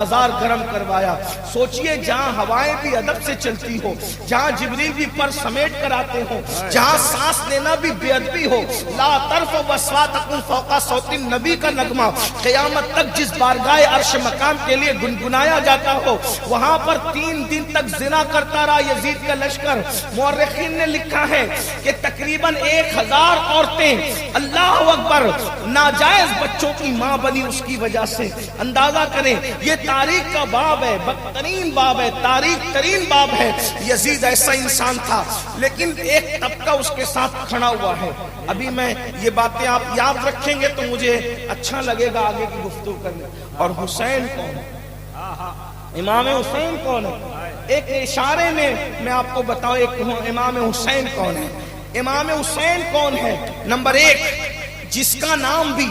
بازار گرم کروایا. سوچئے جہاں ہوائیں بھی ادب سے چلتی ہو, جہاں جبریل بھی پر سمیٹ کر آتے ہو, جہاں سانس لینا بھی بے ادبی ہو, لا ترفعوا اصواتکم فوق صوت النبی کا نغمہ قیامت تک جس بارگاہ عرش مقام کے لیے گنگنایا جاتا ہو, وہاں پر 3 دن تک زنا کرتا رہا یزید کا لشکر. مورخین نے لکھا ہے کہ تقریباً 1000 عورتیں اللہ اکبر ناجائز بچوں کی ماں بنی اس کی وجہ سے. اندازہ کریں یہ تاریخ کا باب ہے, بدترین باب ہے, تاریخ ترین باب ہے. یزید ایسا انسان تھا لیکن ایک طبقہ اس کے ساتھ کھڑا ہوا ہے. ابھی میں یہ باتیں آپ یاد رکھیں گے تو مجھے اچھا لگے گا آگے کی گفتگو کرنے. اور حسین کون ہے, امام حسین کون ہے, ایک اشارے میں آپ کو بتاؤں ایک امام حسین کون ہے. امام حسین کون ہے؟ نمبر 1 جس کا نام بھی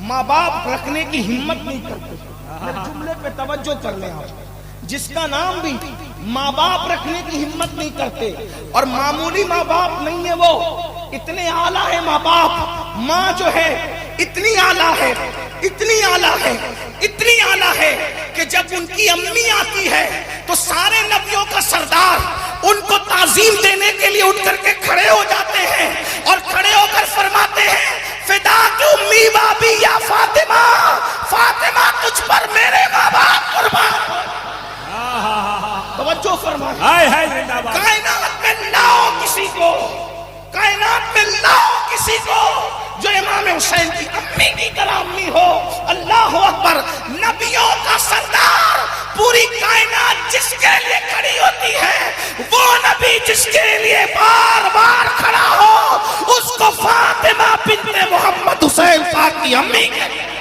ماں باپ رکھنے کی ہمت نہیں کرتے. جملے پہ توجہ کر لیں آپ, جس کا نام بھی ماں باپ رکھنے کی ہمت نہیں کرتے. اور معمولی ماں باپ نہیں ہے, وہ اتنے اعلیٰ ہے ماں باپ. ماں جو ہے اتنی اعلیٰ ہے, اتنی اعلیٰ ہے, اتنی اعلیٰ ہے کہ جب ان کی امی آتی ہے تو سارے نبیوں کا سردار ان کو تعظیم دینے کے لیے اٹھ کر کے کھڑے ہو جاتے ہیں اور کھڑے ہو کر فرماتے ہیں فدا کی امی بابی یا فاطمہ, فاطمہ تجھ پر میرے ماں باپ قربان. توجہ فرمائیں, کائنات میں لاؤ کسی کو, کائنات میں لاؤ کسی کو جو امام حسین کی امی کی طرح امی ہو. اللہ اکبر, نبیوں کا سردار, پوری کائنات جس کے لیے کھڑی ہوتی ہے, وہ نبی جس کے لیے بار بار کھڑا ہو, اس کو فاطمہ بنت محمد حسین پاک کی امی کہتے ہیں.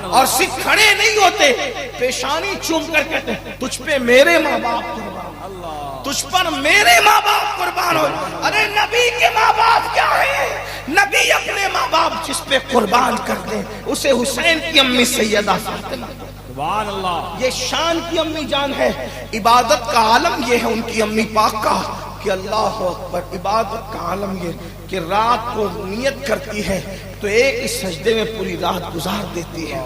اور صرف کھڑے نہیں ہوتے, پیشانی چوم کر کہتے ہیں تجھ پہ میرے ماں باپ قربان, تجھ پر میرے ماں باپ قربان ہو. ارے نبی کے ماں باپ کیا ہے, نبی اپنے ماں باپ جس پہ قربان کر دیں اسے حسین کی امی سیدہ فاطمہ. سبحان اللہ, یہ شان کی امی جان ہے. عبادت کا عالم یہ ہے ان کی امی پاک کا کہ اللہ اکبر, عبادت کا عالم یہ کہ رات کو نیت کرتی ہے تو ایک اس سجدے میں پوری رات گزار دیتی ہے,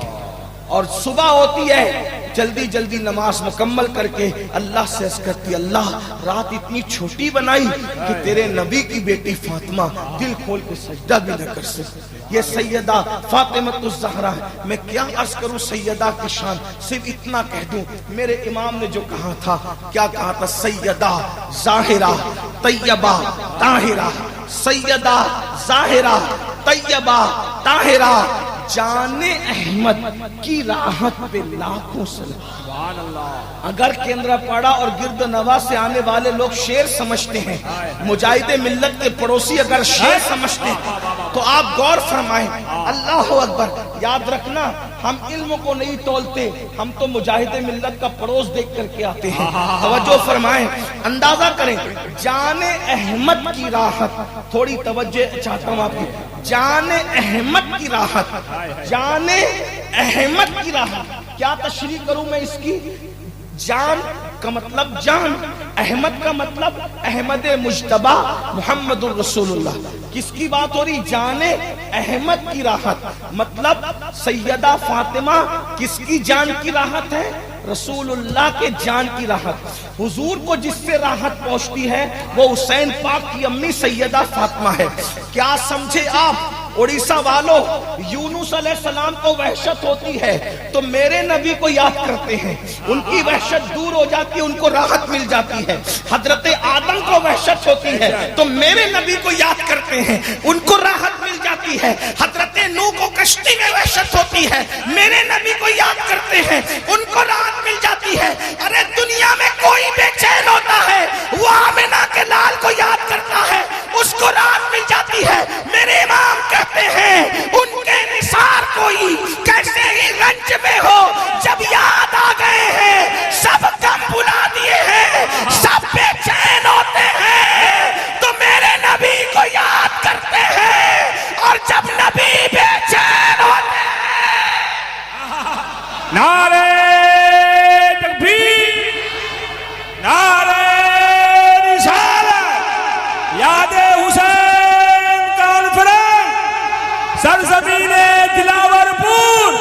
اور صبح ہوتی ہے جلدی جلدی نماز مکمل کر کے اللہ سے عرض کرتی اللہ رات اتنی چھوٹی بنائی کہ تیرے نبی کی بیٹی فاطمہ دل کھول کے سجدہ بھی نہ کر سکتی. یہ سیدہ فاطمہ الزہرا ہے. میں کیا عرض کروں سیدہ کی شان, صرف اتنا کہہ دوں میرے امام نے جو کہا تھا, کیا کہا تھا, سیدہ ظاہرہ طیبہ طاہرہ, سیدہ ظاہرہ طیبہ طاہرہ, جان احمد کی راحت پہ لاکھوں سلام. اگر کیندرا پاڑا اور گرد نواح سے آنے والے لوگ شیر سمجھتے ہیں, مجاہد ملت کے پڑوسی اگر شیر سمجھتے ہیں تو آپ غور فرمائیں. اللہ اکبر, یاد رکھنا ہم علم کو نہیں تولتے, ہم تو مجاہد ملت کا پڑوس دیکھ کر کے آتے ہیں. توجہ فرمائیں, اندازہ کریں جان احمد کی راحت, تھوڑی توجہ چاہتا ہوں آپ کی, جان احمد کی راحت, جان احمد کی راحت. کیا تشریح کروں میں اس کی؟ جان کا مطلب جان, احمد کا مطلب احمد مجتبی محمد الرسول اللہ. کس کی بات ہو رہی؟ جان احمد کی راحت, مطلب سیدہ فاطمہ کس کی جان کی راحت ہے؟ رسول اللہ کے جان کی راحت. حضور کو جس سے راحت پہنچتی ہے وہ حسین پاک کی امی سیدہ فاطمہ ہے. کیا سمجھے آپ, اڑیسہ والوں, یونس علیہ السلام کو وحشت ہوتی ہے تو میرے نبی کو یاد کرتے ہیں, ان کی وحشت دور ہو جاتی ہے, ان کو راحت مل جاتی ہے. حضرت آدم کو وحشت ہوتی ہے تو میرے نبی کو یاد کرتے ہیں, ان کو راحت مل جاتی ہے. حضرت نوح کو کشتی میں وحشت ہوتی ہے, میرے نبی کو یاد کرتے ہیں, ان کو راحت مل جاتی ہے. ارے دنیا میں کوئی بے چین ہوتا ہے وہ آمنہ کے لال کو یاد کرتا ہے, اس کو راحت مل جاتی ہے. میرے امام کہتے ہیں ان کے نثار کوئی کیسے ہی رنج میں ہو, جب یاد آ گئے ہیں سب کم بلا دیے ہیں, سب بے چین ہوتے ہیں تو میرے نبی کو یاد کرتے ہیں, اور جب نبی بے چین ہوتے ہیں. نعرہ تکبیر, نعرہ رسالت, یاد حسین کانفرنس, سرزمین دلاور پور,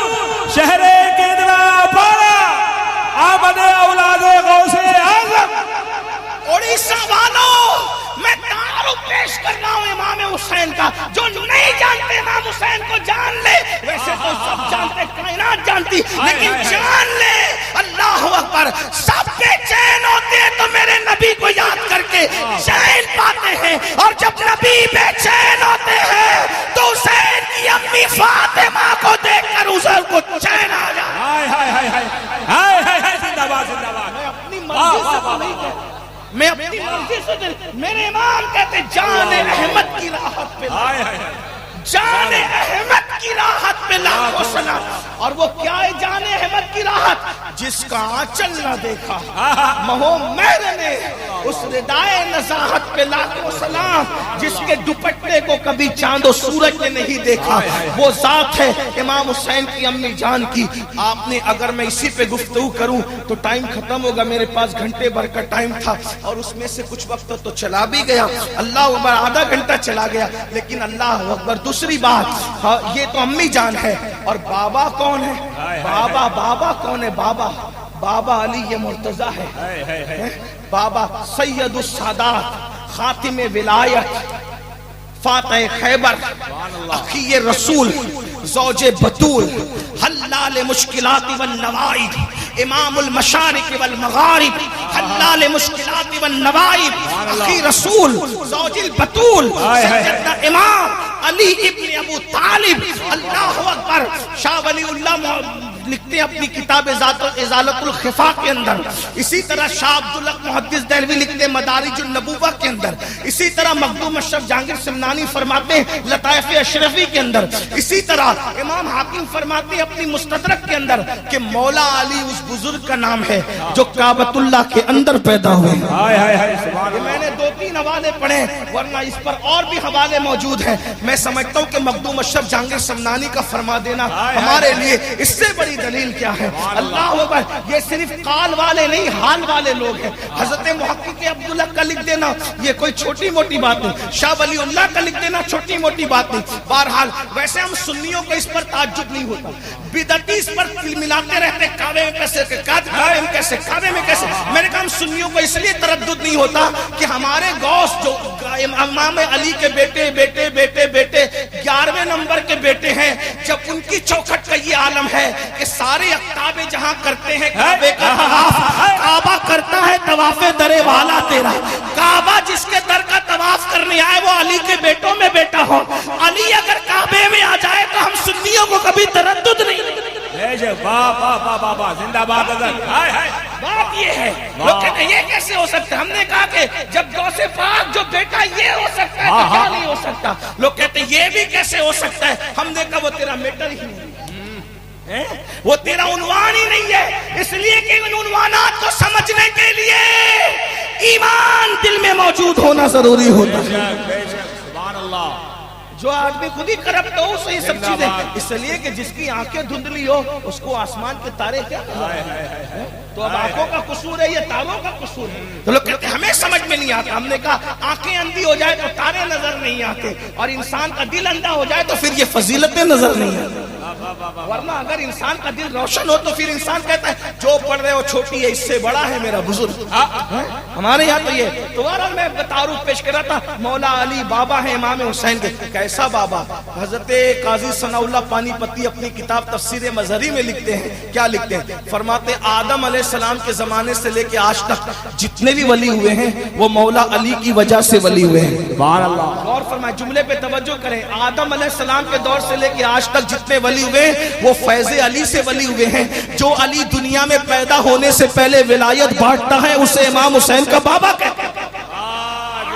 جو نہیں جانتے امام حسین کو جان لے، ویسے تو سب جانتے، کائنات جانتی، لیکن جان لے۔ اللہ اکبر، سب بے چین ہوتے ہیں تو میرے نبی کو یاد کر کے چین پاتے ہیں، اور جب نبی بے چین ہوتے ہیں تو حسین کی امی فاطمہ کو دیکھ کر حسین کو چین آ جائے۔ ہائے ہائے ہائے ہائے ہائے ہائے ہائے، زندہ باد زندہ باد۔ میں اپنی مرضی سے تو نہیں کہتا، میں اپنی مرضی سے میرے امام کہتے جان احمد کی راحت پہ، جان احمد کی راحت پہ لاکھوں سلام۔ اور وہ کیا ہے جان احمد کی راحت؟ جس کا آنچل نہ دیکھا مہو مہر نے، اس ردائے نزاہت پہ لاکھوں سلام۔ جس کے دوپٹے کو کبھی چاند و سورج نے نہیں دیکھا، وہ ذات ہے امام حسین کی امی جان کی۔ آپ نے اگر میں اسی پہ گفتگو کروں تو ٹائم ختم ہوگا، میرے پاس گھنٹے بھر کا ٹائم تھا اور اس میں سے کچھ وقت تو چلا بھی گیا، اللہ اکبر آدھا گھنٹہ چلا گیا، لیکن اللہ اکبر دوسری بات، یہ تو امی جان ہے، اور بابا کون ہے؟ بابا کون ہے؟ بابا علی مرتضیٰ ہے، بابا سید السادات، خاتم ولایت، فاتح خیبر، اخی رسول، زوج بطول، حلال مشکلات والنوائب، امام المشارق والمغارب، حلال مشکلات والنوائب، اخی رسول، زوج البطول، سیدنا امام علی ابن ابو طالب۔ اللہ اکبر۔ شاہ ولی اللہ لکھتے ہیں اپنی کتاب ازالت الخفا کے اندر، اسی طرح شاہ عبدالحق محدث دہلوی لکھتے ہیں مدارج النبوہ کے اندر، اسی طرح مخدوم اشرف جہانگیر سمنانی فرماتے ہیں لطائف اشرفی کے اندر، اسی طرح امام حاکم فرماتے ہیں اپنی مستدرک کے اندر کہ مولا علی اس بزرگ کا نام ہے جو کعبۃ اللہ کے اندر پیدا ہوئے۔ میں نے 2-3 حوالے پڑھے، ورنہ اس پر اور بھی حوالے موجود ہیں۔ میں سمجھتا ہوں کہ مخدوم اشرف جہانگیر سمنانی کا فرما دینا ہمارے لیے اس سے بڑی دلیل کیا ہے؟ اللہ اکبر۔ یہ صرف قال والے نہیں، حال والے لوگ ہیں۔ حضرت محقق عبداللہ کا لکھ دینا یہ کوئی چھوٹی موٹی بات نہیں، شاہ ولی اللہ کا لکھ دینا چھوٹی موٹی بات نہیں۔ بہرحال ویسے ہم سنیوں کو اس پر تعجب نہیں ہوتا، بدعتی اس پر ملاتے رہتے، کعبے میں کیسے، کعبے میں کیسے، کعبے میں کیسے۔ میں نے کہا ہم سنیوں کو اس لیے تردد نہیں ہوتا کہ ہمارے غوث جو امام علی کے بیٹے بیٹے بیٹے بیٹے 11ویں نمبر کے بیٹے ہیں، جب ان کی چوکھٹ کا یہ عالم ہے کہ سارے اقطاب جہاں کرتے ہیں کعبے کا طواف، کعبہ کرتا ہے طواف در والا تیرا، کعبہ جس کے در کا طواف کرنے آئے وہ علی کے بیٹوں میں بیٹا ہو، علی اگر کعبے میں آ جائے تو ہم سنیوں کو کبھی تردد نہیں۔ زندہ باد حضرت۔ بات یہ ہے، لوگ کہتے ہیں یہ کیسے ہو سکتا ہے؟ ہم نے کہا کہ جب غوث پاک جو بیٹا یہ ہو سکتا ہے تو کیا نہیں ہو سکتا؟ لوگ کہتے ہیں یہ بھی کیسے ہو سکتا ہے؟ ہم نے کہا وہ تیرا میٹر ہی نہیں، وہ تیرا عنوان ہی نہیں ہے، اس لیے کہ ان عنوانات کو سمجھنے کے لیے ایمان دل میں موجود ہونا ضروری ہوتا ہے۔ سبحان اللہ۔ جو آدمی خود ہی کرپٹ ہو اسے یہ سب چیزیں، اس لیے کہ جس کی آنکھیں دھندلی ہو اس کو آسمان کے تارے کیا تو اب آنکھوں کا قصور ہے یا تاروں کا قصور ہے؟ تو لوگ کہتے ہیں ہمیں سمجھ میں نہیں آتا۔ ہم نے کہا آنکھیں اندھی ہو جائے تو تارے نظر نہیں آتے، اور انسان کا دل اندھا ہو جائے تو پھر یہ فضیلتیں نظر نہیں آتی۔ ورنہ اگر انسان کا دل روشن ہو تو پھر انسان کہتا ہے جو پڑھ رہے ہو چھوٹی ہے، اس سے بڑا ہے میرا بزرگ۔ ہمارے یہاں تو یہ تو بہرحال میں تعارف پیش کر رہا تھا، مولا علی بابا ہے امام حسین کے۔ کیسا بابا؟ حضرت قاضی ثناء اللہ پانی پتی اپنی کتاب تفسیر مظہری میں لکھتے ہیں، کیا لکھتے ہیں؟ فرماتے آدم علیہ السلام کے زمانے سے لے کے آج تک جتنے بھی ولی ہوئے ہیں وہ مولا علی کی وجہ سے ولی ہوئے ہیں۔ سبحان اللہ۔ غور فرمائیں، جملے پہ توجہ کریں، آدم علیہ السلام کے دور سے لے کے آج تک جتنے ولی ہوئے وہ فیض علی سے ولی ہوئے ہیں۔ جو علی دنیا میں پیدا ہونے سے پہلے ولایت بانٹتا ہے اسے امام حسین کا بابا کہتے ہیں۔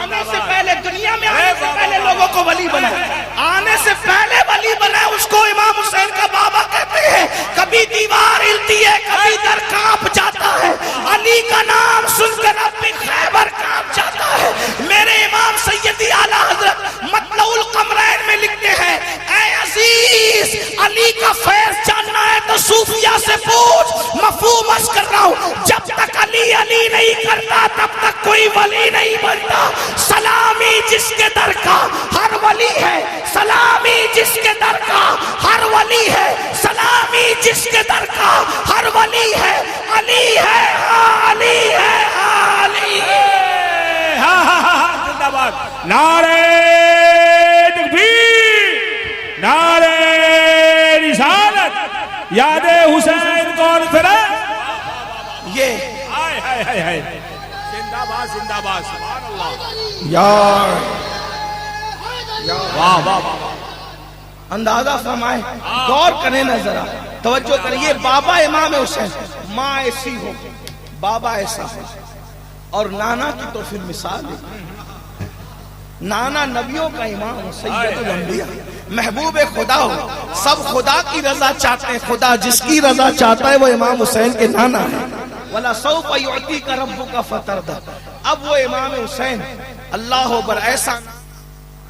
آنے سے پہلے دنیا میں آنے سے پہلے لوگوں کو ولی بنائے، آنے سے پہلے ولی بنائے اس کو امام حسین کا بابا کہتے ہیں۔ کبھی دیوار ہلتی ہے، کبھی در کانپ جاتا ہے، علی کا نام سن کر اب خیبر کانپ جاتا ہے۔ میرے امام سیدی اعلیٰ حضرت مطلع القمرین میں لکھتے ہیں، اے عزیز علی کا فیض جاننا ہے تو صوفیہ سے پوچھ، مفہوم عرض کر رہا ہوں، جب تک علی علی نہیں کرتا تب تک کوئی ولی نہیں بنتا۔ سلامی جس کے در کا ہر ولی ہے، سلامی جس کے در کا ہر ولی ہے، سلامی جس کے در کا ہر ولی ہے، علی ہے علی ہے علی ہے۔ زندہ باد۔ نعرہ تکبیر۔ یاد حسین کون پھرے یہ ہائے ہائے ہائے ہائے زندہ باد زندہ باد سبحان اللہ یار واہ واہ واہ اندازہ فرمائے غور کریں نا ذرا توجہ کریں یہ بابا امام حسین ماں ایسی ہو بابا ایسا ہو اور نانا کی تو پھر مثال ہے نانا نبیوں کا امام سید الانبیاء محبوب خدا ہو سب خدا کی رضا چاہتے ہیں خدا جس کی رضا چاہتا ہے وہ امام حسین کے نانا ہے وَلَا سَوْفَ يُعْتِيكَ رَبُّكَ فَتَرْضَىٰ اب وہ امام حسین اللہ اکبر ایسا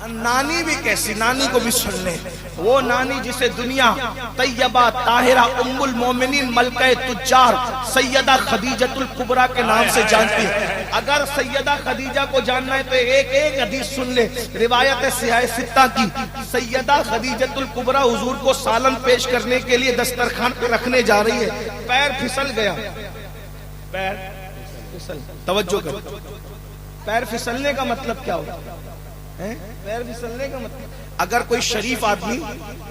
نانی بھی کیسی نانی کو بھی سن لیں وہ نانی جسے دنیا طیبہ طاہرہ ام المومنین ملکہ تجار سیدہ خدیجۃ الکبریٰ کے نام سے جانتی ہے اگر سیدہ خدیجہ کو جاننا ہے تو ایک ایک حدیث سن لے روایت سیاہ ستہ کی سیدہ خدیجۃ الکبریٰ حضور کو سالن پیش کرنے کے لیے دسترخوان پہ رکھنے جا رہی ہے پیر پھسل گیا پیر پھسل توجہ کر پیر پھسلنے کا مطلب کیا ہوتا ہے پیر پھسلنے کا مطلب اگر کوئی شریف آدمی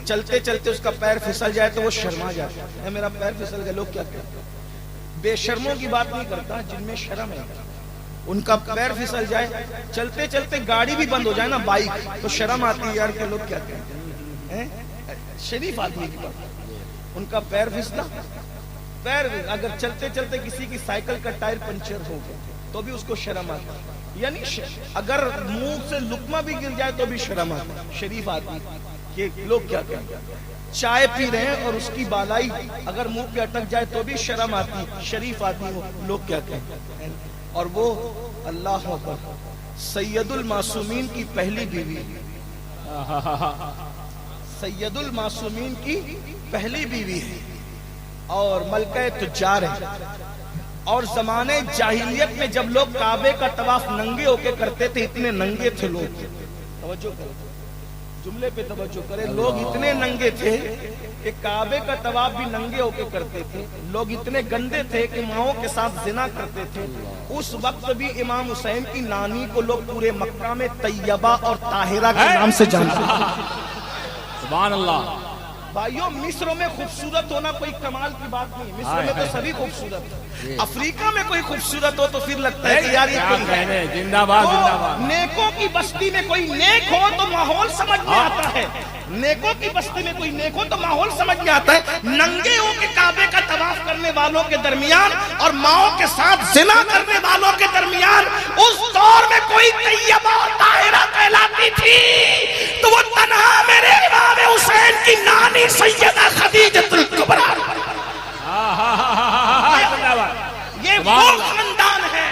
چلتے چلتے اس کا پیر پھسل جائے تو وہ شرما جاتا ہے میرا پیر پھسل گیا لوگ کیا کہتے ہیں بے شرموں کی بات نہیں کرتا جن میں شرم ہے ان کا پیر پھسل جائے چلتے چلتے گاڑی بھی بند ہو جائے نا بائک تو شرم آتی ہے یار کہ لوگ کیا کہتے ہیں شریف آدمی کی بات ان کا پیر پھسلا پیر اگر چلتے چلتے کسی کی سائیکل کا ٹائر پنچر ہو گیا تو بھی اس کو شرم آتی ہے یعنی اگر منہ سے لقمہ بھی گر جائے تو بھی شرم آتی ہے شریف آدمی کہ لوگ کیا کہتے ہیں چائے پی رہے ہیں اور اس کی بالائی اگر منہ پہ اٹک جائے تو بھی شرم آتی ہے شریف آدمی ہو لوگ کیا کہتے ہیں اور وہ اللہ اکبر سید المعصومین کی پہلی بیوی سید المعصومین کی پہلی بیوی ہے اور ملکہ تجار ہے اور زمانے جاہلیت میں جب لوگ کعبے کا طواف ننگے ہو کے کرتے تھے اتنے ننگے تھے لوگ توجہ کریں جملے پہ توجہ کریں لوگ اتنے ننگے تھے کہ کعبے کا طواف بھی ننگے ہو کے کرتے تھے لوگ اتنے گندے تھے کہ ماؤں کے ساتھ زنا کرتے تھے اس وقت بھی امام حسین کی نانی کو لوگ پورے مکہ میں طیبہ اور طاہرہ کے نام سے جانتے تھے سبحان اللہ بھائیوں مصر میں خوبصورت ہونا کوئی کمال کی بات نہیں مصر میں تو سبھی خوبصورت ہے افریقہ میں کوئی خوبصورت ہو تو پھر لگتا ہے کہ یار یہ کوئی ہے زندہ باد زندہ باد نیکوں کی بستی میں کوئی نیک ہو تو ماحول سمجھ میں آتا ہے نیکوں کی بستی میں کوئی نیک ہو تو ماحول سمجھ میں آتا ہے ننگے ہو کے کعبے کا طواف کرنے والوں کے درمیان اور ماؤں کے ساتھ زنا کرنے والوں کے درمیان اس دور میں کوئی طیبہ اور طاہرہ کہلاتی تھی تو وہ تنہا میرے امام حسین کی نانی سیدہ خدیجۃ الکبریٰ یہ وہ خاندان ہے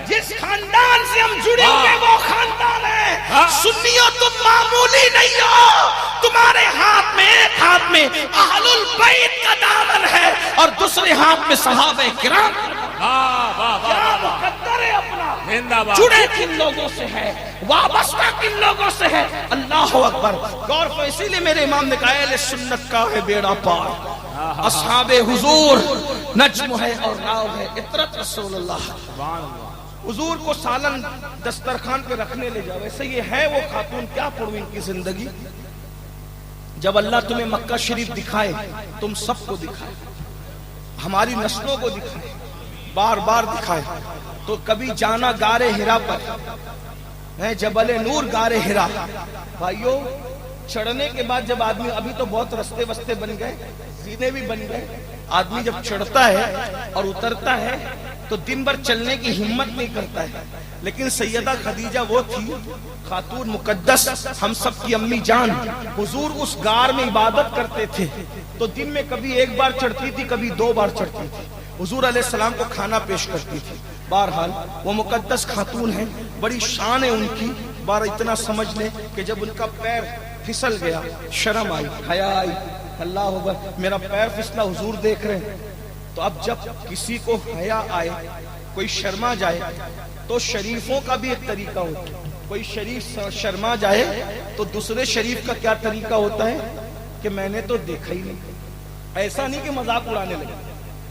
جس خاندان سے ہم جڑے ہوئے وہ خاندان ہے سنیو تم معمولی نہیں ہو تمہارے ہاتھ میں ایک ہاتھ میں اہل البیت کا دامن ہے اور دوسرے ہاتھ میں صحابہ کرام کیا مقدر ہے اپنا جڑے کن لوگوں سے ہے وابستہ کن لوگوں سے ہے اللہ اکبر غور کو اسی لئے میرے امام نے کہا اہل سنت کا ہے بیڑا پار اصحاب حضور نجم ہے اور راو ہے اطرت رسول اللہ حضور کو سالن دسترخوان پہ رکھنے لے جاؤ ایسے یہ ہے وہ خاتون کیا پڑھو ان کی زندگی جب اللہ تمہیں مکہ شریف دکھائے تم سب کو دکھائے ہماری نسلوں کو دکھائے بار بار دکھائے تو کبھی جانا غار حرا پر جبل نور غار حرا بھائیو چڑھنے کے بعد جب آدمی ابھی تو بہت رستے وستے بن گئے زینے بھی بن گئے آدمی جب چڑھتا ہے اور اترتا ہے تو دن بھر چلنے کی ہمت نہیں کرتا ہے لیکن سیدہ خدیجہ وہ تھی خاتون مقدس ہم سب کی امی جان حضور اس غار میں عبادت کرتے تھے تو دن میں کبھی ایک بار چڑھتی تھی کبھی دو بار چڑھتی تھی حضور علیہ السلام کو کھانا پیش کرتی تھی بہرحال وہ مقدس خاتون ہیں بڑی شان ہے ان کی بار اتنا سمجھ لیں کہ جب ان کا پیر پھسل گیا شرم آئی حیا آئی اللہ اکبر میرا پیر پھسلا حضور دیکھ رہے ہیں تو اب جب کسی کو حیا آئے کوئی شرما جائے تو شریفوں کا بھی ایک طریقہ ہوتا ہے کوئی شریف شرما جائے تو دوسرے شریف کا کیا طریقہ ہوتا ہے کہ میں نے تو دیکھا ہی نہیں ایسا نہیں کہ مذاق اڑانے لگے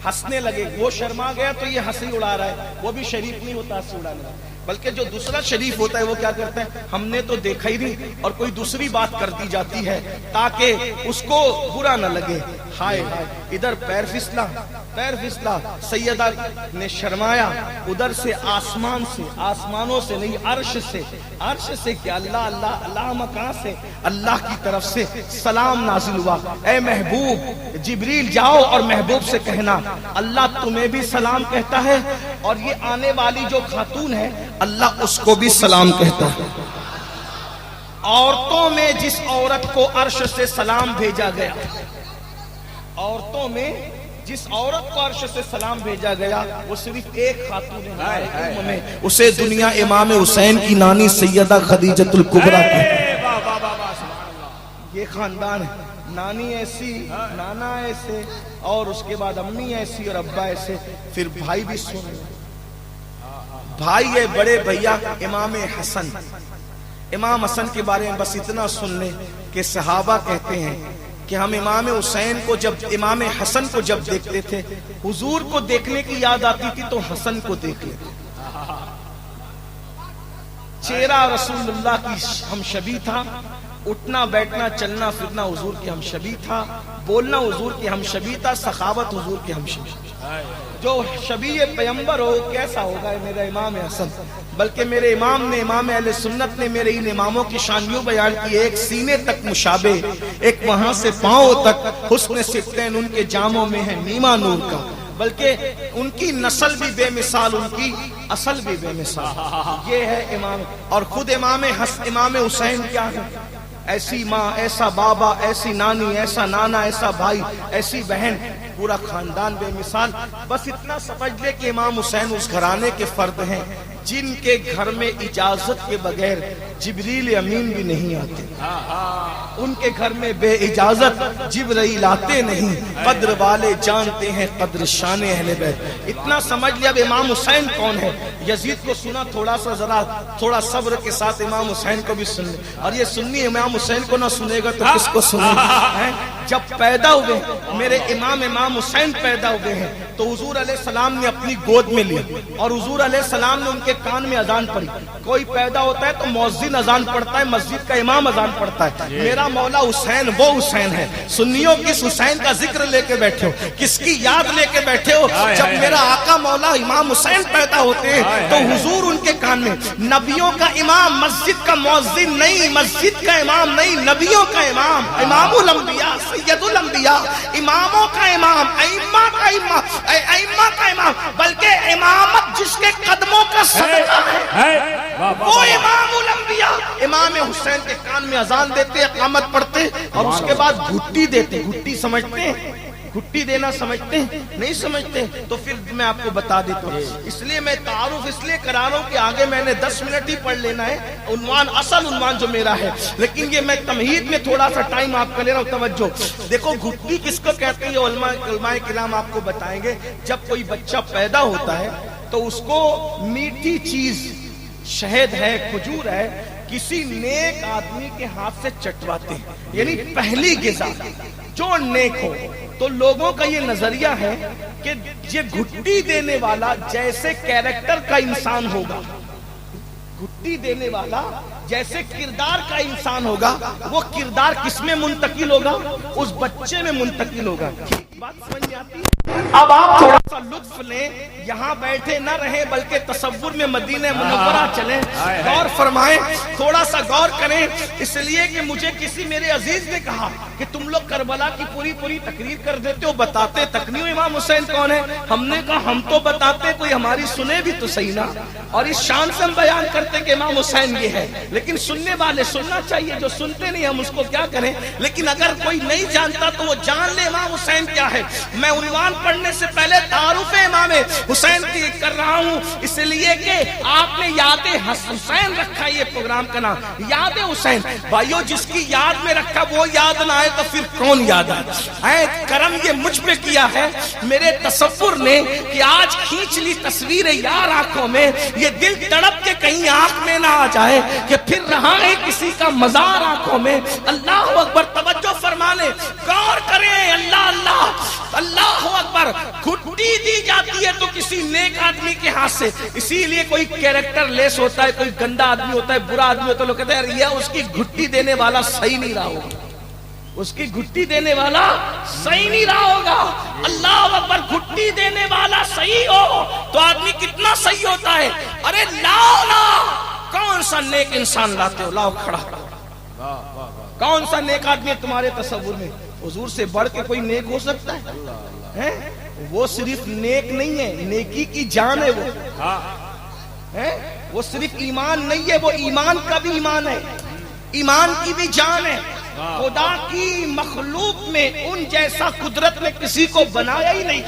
ہنسنے لگے وہ شرما گیا تو یہ ہنسی اڑا رہا ہے وہ بھی شریف نہیں ہوتا ہنسی اڑانے لگا بلکہ جو دوسرا شریف ہوتا ہے وہ کیا کرتا ہے ہم نے تو دیکھا ہی نہیں اور کوئی دوسری بات کر دی جاتی ہے تاکہ اس کو برا نہ لگے ہائے ہائے ادھر پیر پھسلا سیدہ نے شرمایا، ادھر سے آسمان سے، آسمانوں سے نہیں عرش سے کہ اللہ اللہ اللہ مکان سے اللہ کی طرف سے سلام نازل ہوا، اے محبوب جبریل جاؤ اور محبوب سے کہنا اللہ تمہیں بھی سلام کہتا ہے، اور یہ آنے والی جو خاتون ہے اللہ اس کو بھی سلام کہتا ہے۔ عورتوں میں جس عورت کو عرش سے سلام بھیجا گیا، عورتوں میں جس عورت کو عرش سے سلام بھیجا گیا وہ صرف ایک خاتون ہے، اسے دنیا امام حسین کی نانی سیدہ خدیجۃ الکبریٰ کی، یہ خاندان ہے، نانی ایسی، نانا ایسے، اور اس کے بعد امی ایسی اور ابا ایسے، پھر بھائی بھی سن، بھائی ہے بڑے بھیا امام حسن، امام حسن کے بارے میں بس اتنا سن لیں کہ صحابہ کہتے ہیں کہ ہم امام حسین کو جب، امام حسن کو جب دیکھتے تھے حضور کو دیکھنے کی یاد آتی تھی تو حسن کو دیکھ لیتے، چہرہ رسول اللہ کی ہم شبیہ تھا، اٹھنا بیٹھنا چلنا پھرنا حضور کی ہم شبیہ تھا، بولنا حضور کی ہم شبیہ تھا، سخاوت حضور کی ہم شبیہ تھا۔ جو شبیہ پیغمبر ہو کیسا ہوگا میرا امام حسن، بلکہ میرے امام نے، امام اہل سنت نے میرے ان اماموں کی شان یوں بیان کی، ایک سینے تک مشابہ، ایک وہاں سے پاؤں تک حسن ستین ان کے جاموں میں ہے میما نور کا، بلکہ ان کی نسل بھی بے مثال، ان کی اصل بھی بے مثال، یہ ہے امام۔ اور خود امام حسین کیا ہے، ایسی ماں، ایسا بابا، ایسی نانی، ایسا نانا، ایسا بھائی، ایسی بہن، پورا خاندان بے مثال۔ بس اتنا سمجھ لے کہ امام حسین اس گھرانے کے فرد ہیں جن کے گھر میں اجازت کے بغیر جبریل امین بھی نہیں آتے، ان کے گھر میں بے اجازت جبرائیل آتے نہیں، قدر والے جانتے ہیں قدر شان اہل بیت۔ اتنا سمجھ لیا اب امام حسین کون ہے۔ یزید کو سنا، تھوڑا سا ذرا تھوڑا صبر کے ساتھ امام حسین کو بھی سن لے، اور یہ سنی امام حسین کو نہ سنے گا تو کس کو سنے گا؟ جب پیدا ہوئے میرے امام حسین پیدا ہوئے ہیں تو حضور علیہ السلام نے اپنی گود میں لیا، اور حضور علیہ السلام نے ان کے کان میں اذان پڑھی۔ کوئی پیدا ہوتا ہے تو مؤذن اذان پڑھتا ہے، مسجد کا امام اذان پڑھتا ہے، میرا مولا حسین وہ حسین ہے۔ سنیوں کس حسین کا ذکر لے کے بیٹھے ہو، کس کی یاد لے کے بیٹھے ہو؟ جب میرا آقا مولا امام حسین پیدا ہوتے ہیں تو حضور ان کے کان میں، نبیوں کا امام، مسجد کا مؤذن نہیں، مسجد کا امام نہیں، نبیوں کا امام، امام الانبیاء، سید الانبیاء، اماموں کا امام، ائمہ کا امام، ائمہ کا امام، بلکہ امامت جس کے قدموں کا صدقہ ہے وہ امام الانبیاء۔ امام حسین کے کان میں اذان دیتے، اقامت پڑھتے، اور اس کے بعد گھٹی دیتے۔ گھٹی سمجھتے ہیں؟ گھٹی دینا سمجھتے ہیں؟ نہیں سمجھتے؟ تو پھر میں آپ کو بتا دیتا ہوں، اس لیے میں تعارف اس لیے کرا رہا ہوں کہ آگے میں نے 10 منٹ ہی پڑھ لینا ہے، عنوان، اصل عنوان جو میرا ہے، لیکن یہ میں تمہید میں تھوڑا سا ٹائم آپ کا لے رہا ہوں، توجہ۔ دیکھو گھٹی کس کو کہتے ہیں، علماء کرام آپ کو بتائیں گے۔ جب کوئی بچہ پیدا ہوتا ہے تو اس کو میٹھی چیز، شہد ہے، کھجور ہے، کسی نیک آدمی کے ہاتھ سے چٹواتے ہیں، یعنی پہلی غذا جو نیک ہو۔ تو لوگوں کا یہ نظریہ ہے کہ یہ گھٹی دینے والا جیسے کیریکٹر کا انسان ہوگا، گھٹی دینے والا جیسے کردار کا انسان ہوگا، وہ کردار کس میں منتقل ہوگا؟ اس بچے میں منتقل ہوگا۔ بات سمجھ میں آتی ہے؟ اب آپ تھوڑا سا لطف لیں، یہاں بیٹھے نہ رہیں بلکہ تصور میں مدینہ منورہ چلیں، غور فرمائیں، تھوڑا سا غور کریں، اس لیے کہ مجھے کسی میرے عزیز نے کہا کہ تم لوگ کربلا کی پوری تقریر کر دیتے ہو، بتاتے تک نہیں ہو امام حسین کون ہے۔ ہم نے کہا ہم تو بتاتے، کوئی ہماری سنے بھی تو صحیح نا، اور اس شان سے ہم بیان کرتے کہ امام حسین یہ ہے، لیکن سننے والے سننا چاہیے، جو سنتے نہیں ہم اس کو کیا کریں۔ لیکن اگر کوئی نہیں جانتا تو وہ جان لے امام حسین کیا ہے۔ میں عنوان پڑھنے سے پہلے تعارف امام حسین کی کر رہا ہوں، اس لیے کہ آپ نے یاد حسین رکھا، یہ پروگرام کا نام یاد حسین۔ بھائیو جس کی یاد میں رکھا وہ یاد نہ آئے تو پھر کون یاد آئے؟ کرم یہ مجھ پہ کیا ہے میرے تصور نے کہ آج کھینچ لی تصویر یار آنکھوں میں، یہ دل تڑپ کے کہیں آنکھ میں نہ آ جائے کہ پھر رہا ہے کسی کا مزار آنکھوں میں۔ اللہ اکبر، توجہ فرمانے، غور کریں، اللہ اللہ اللہ اکبر۔ گھٹی دی جاتی ہے تو کسی نیک آدمی کے ہاتھ سے، اسی لیے کوئی کیریکٹر لیس ہوتا ہے، کوئی گندا آدمی ہوتا ہے، برا آدمی ہوتا ہے، لوگ کہتے ہیں یہ اس کی گھٹی دینے والا صحیح نہیں رہا ہوگا۔ اس کی گھٹی دینے والا صحیح نہیں رہا ہوگا. اللہ اکبر. گھٹی دینے والا صحیح ہو تو آدمی کتنا صحیح ہوتا ہے. ارے لاؤ نا, کون سا نیک انسان لاتے ہو؟ لاؤ کھڑا. کون سا نیک آدمی ہے تمہارے تصور میں؟ حضور سے بڑھ کے کوئی نیک ہو سکتا ہے؟ وہ صرف نیک نہیں ہے, نیکی کی جان ہے وہ. وہ صرف ایمان نہیں ہے, وہ ایمان کا بھی ایمان ہے, ایمان کی بھی جان ہے. خدا کی مخلوق میں ان جیسا قدرت نے کسی کو بنایا ہی نہیں,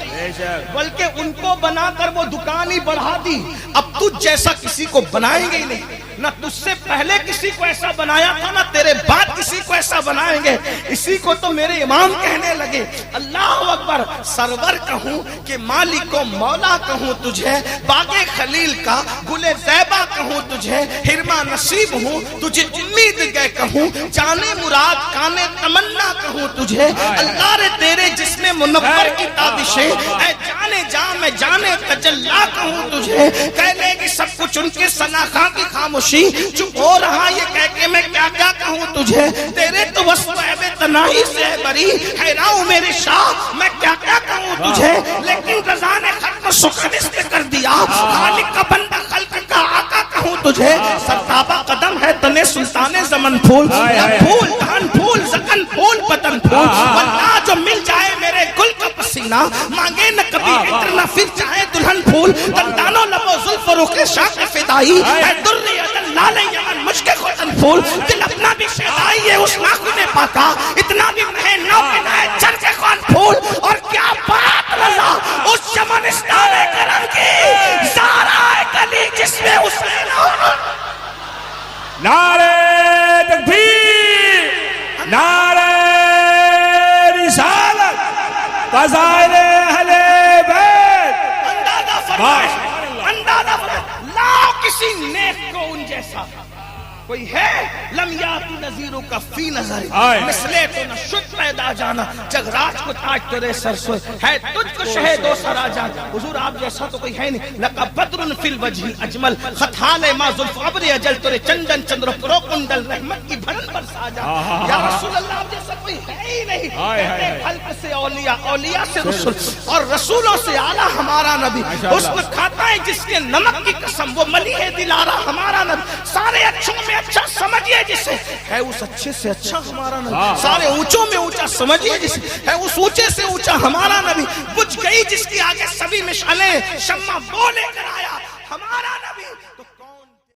بلکہ ان کو بنا کر وہ دکان ہی بڑھا دی. اب تجھ جیسا کسی کو بنائیں گے ہی نہیں. نہ تجھ سے پہلے کسی کو ایسا بنایا تھا, نہ تیرے بعد کسی کو ایسا بنائیں گے. اسی کو تو میرے امام کہنے لگے, اللہ اکبر. سرور کہوں کہ مالک و مولا کہوں تجھے, باغ خلیل کا گل زیبا کہوں تجھے, حرما نصیب ہوں تجھے امید گئے کہوں, جانے مراد کانے تمنا کہوں تجھے. اللہ رے تیرے جس نے منور کی تابشیں, اے جانے جا میں جانے تجلا کہوں تجھے. کہہ لے گی سب کچھ ان کے سناخاں کی خاموشی, چپ ہو رہا یہ کہہ کے میں کیا کیا کہوں تجھے. تیرے تو وصف عیب تناہی سے ہے بری, حیران میرے شاہ میں کیا کیا کہوں تجھے. لیکن رضا نے خط سخنست کر دیا, خالق کا بندہ خلق کا آقا کہوں تجھے. سرتابہ قدم ہے تنے سلطان زمن پھول, پھول دھان پھول زکن پھول پتن پھول. واللہ جو مل جائے میرے گل کا پسینہ, مانگے نہ کبھی عطر نہ پھر چاہے دلہن پھول. دندانوں لبو زلف رخ شاہ فدائی, اے دری عدل لال یمن مشک ختن پھول. دل اپنا بھی شیدائی ہے اس ناخن پاکا, اتنا بھی مہے نو پہ ہے چر کے خوان پھول. اور کیا بات رضا اس چمنستان کرم کی, زہرا کلی جس میں حسین. نعرہ تکبیر, نعرہ رسالت, فضائل اہل بیت. اندازہ فرمائے, اندازہ فرمائے. لاؤ کسی نیک کو ان جیسا کوئی ہے. لم یاتی نظیروں کا فی نظر, مثلے تو نہ شد پیدا جانا. جگ راج کو تاج تیرے سر سوئے, ہے تجھ کو شہد و سرا جان. حضور آپ جیسا تو کوئی ہے نہیں. لقا بدر فی الوجہ اجمل, خطحال ما ذوالف ابر اجل, تیرے چندن چندر پرو کنڈل رحمت کی بھرن برسا جان. یا رسول اللہ آپ جیسا کوئی ہے ہی نہیں. خلق سے اولیاء, اولیاء سے رسول, اور رسولوں سے اعلیٰ ہمارا نبی. حسن کھاتا ہے جس کے نمک کی قسم, وہ ملی ہے دلارا ہمارا نبی. سارے اچھوں میں اچھا سمجھیے جسے, ہے اس اچھے سے اچھا ہمارا نبی. سارے اونچوں میں اونچا سمجھیے جسے, ہے اس اونچے سے اونچا ہمارا نبی. بجھ گئی جس کی آگے سبھی مشعلیں, شمع وہ لے کر آیا